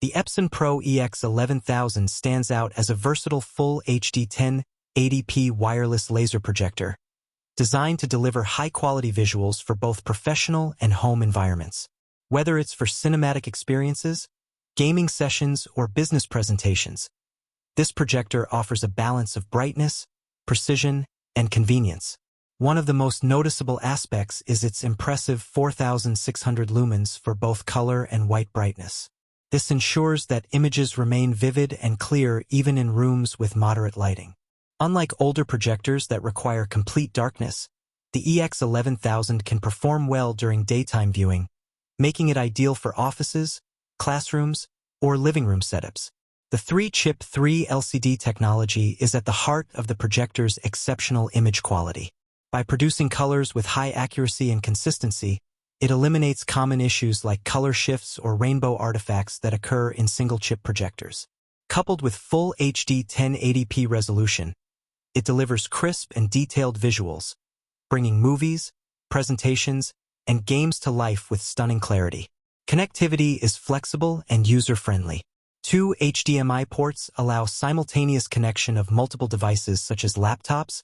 The Epson Pro EX11000 stands out as a versatile full HD 1080p wireless laser projector, designed to deliver high-quality visuals for both professional and home environments. Whether it's for cinematic experiences, gaming sessions, or business presentations, this projector offers a balance of brightness, precision, and convenience. One of the most noticeable aspects is its impressive 4,600 lumens for both color and white brightness. This ensures that images remain vivid and clear even in rooms with moderate lighting. Unlike older projectors that require complete darkness, the EX11000 can perform well during daytime viewing, making it ideal for offices, classrooms, or living room setups. The 3-chip 3 LCD technology is at the heart of the projector's exceptional image quality. By producing colors with high accuracy and consistency, it eliminates common issues like color shifts or rainbow artifacts that occur in single-chip projectors. Coupled with full HD 1080p resolution, it delivers crisp and detailed visuals, bringing movies, presentations, and games to life with stunning clarity. Connectivity is flexible and user-friendly. 2 HDMI ports allow simultaneous connection of multiple devices such as laptops,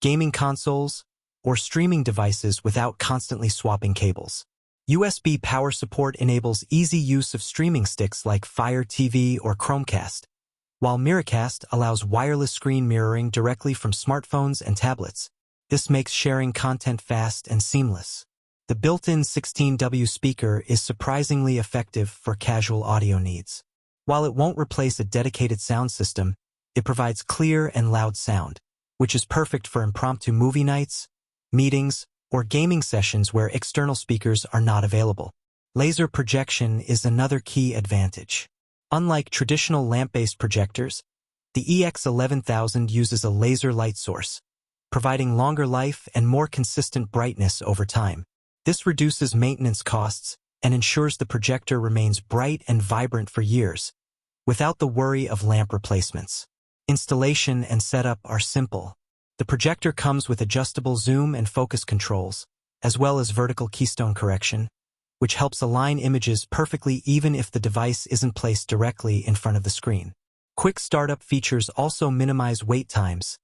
gaming consoles, or streaming devices without constantly swapping cables. USB power support enables easy use of streaming sticks like Fire TV or Chromecast, while Miracast allows wireless screen mirroring directly from smartphones and tablets. This makes sharing content fast and seamless. The built-in 16W speaker is surprisingly effective for casual audio needs. While it won't replace a dedicated sound system, it provides clear and loud sound, which is perfect for impromptu movie nights, meetings, or gaming sessions where external speakers are not available. Laser projection is another key advantage. Unlike traditional lamp-based projectors, the EX11000 uses a laser light source, providing longer life and more consistent brightness over time. This reduces maintenance costs and ensures the projector remains bright and vibrant for years, without the worry of lamp replacements. Installation and setup are simple. The projector comes with adjustable zoom and focus controls, as well as vertical keystone correction, which helps align images perfectly even if the device isn't placed directly in front of the screen. Quick startup features also minimize wait times,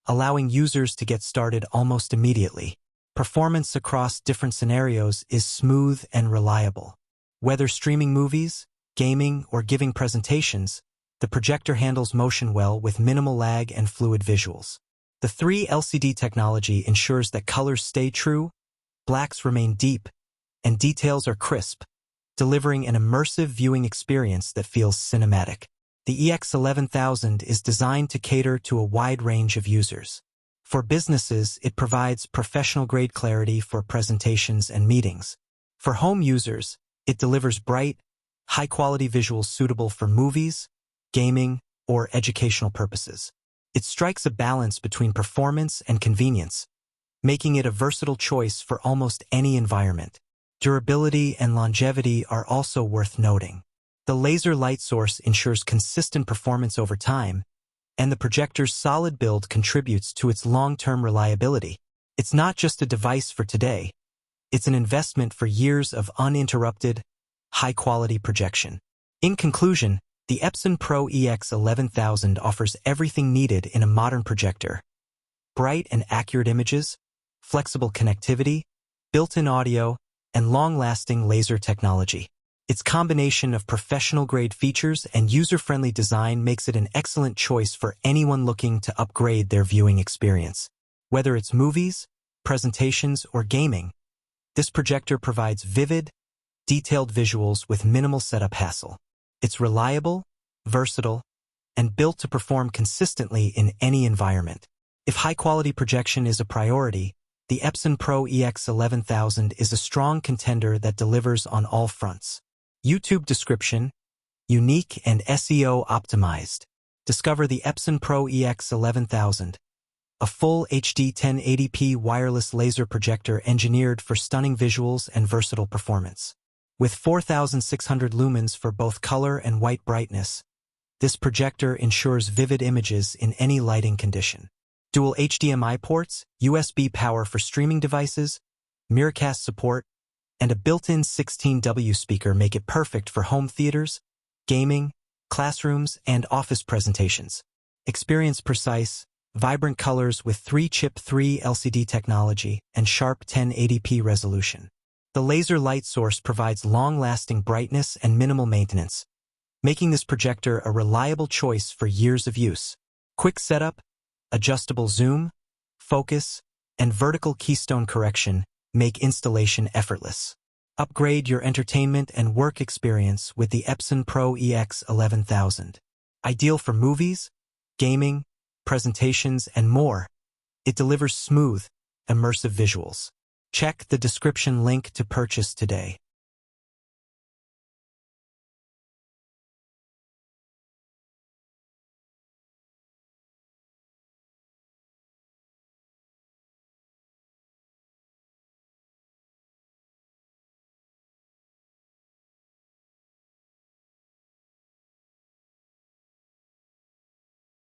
allowing users to get started almost immediately. Performance across different scenarios is smooth and reliable. Whether streaming movies, gaming, or giving presentations, the projector handles motion well with minimal lag and fluid visuals. The 3 LCD technology ensures that colors stay true, blacks remain deep, and details are crisp, delivering an immersive viewing experience that feels cinematic. The EX11000 is designed to cater to a wide range of users. For businesses, it provides professional-grade clarity for presentations and meetings. For home users, it delivers bright, high-quality visuals suitable for movies, gaming, or educational purposes. It strikes a balance between performance and convenience, making it a versatile choice for almost any environment. Durability and longevity are also worth noting. The laser light source ensures consistent performance over time, and the projector's solid build contributes to its long-term reliability. It's not just a device for today, it's an investment for years of uninterrupted, high-quality projection. In conclusion, the Epson Pro EX11000 offers everything needed in a modern projector: bright and accurate images, flexible connectivity, built-in audio, and long-lasting laser technology. Its combination of professional-grade features and user-friendly design makes it an excellent choice for anyone looking to upgrade their viewing experience. Whether it's movies, presentations, or gaming, this projector provides vivid, detailed visuals with minimal setup hassle. It's reliable, versatile, and built to perform consistently in any environment. If high-quality projection is a priority, the Epson Pro EX11000 is a strong contender that delivers on all fronts. YouTube description: unique and SEO optimized. Discover the Epson Pro EX11000, a full HD 1080p wireless laser projector engineered for stunning visuals and versatile performance. With 4,600 lumens for both color and white brightness, this projector ensures vivid images in any lighting condition. Dual HDMI ports, USB power for streaming devices, Miracast support, and a built-in 16W speaker make it perfect for home theaters, gaming, classrooms, and office presentations. Experience precise, vibrant colors with 3-chip 3 LCD technology and sharp 1080p resolution. The laser light source provides long-lasting brightness and minimal maintenance, making this projector a reliable choice for years of use. Quick setup, adjustable zoom, focus, and vertical keystone correction make installation effortless. Upgrade your entertainment and work experience with the Epson Pro EX11000. Ideal for movies, gaming, presentations, and more, it delivers smooth, immersive visuals. Check the description link to purchase today.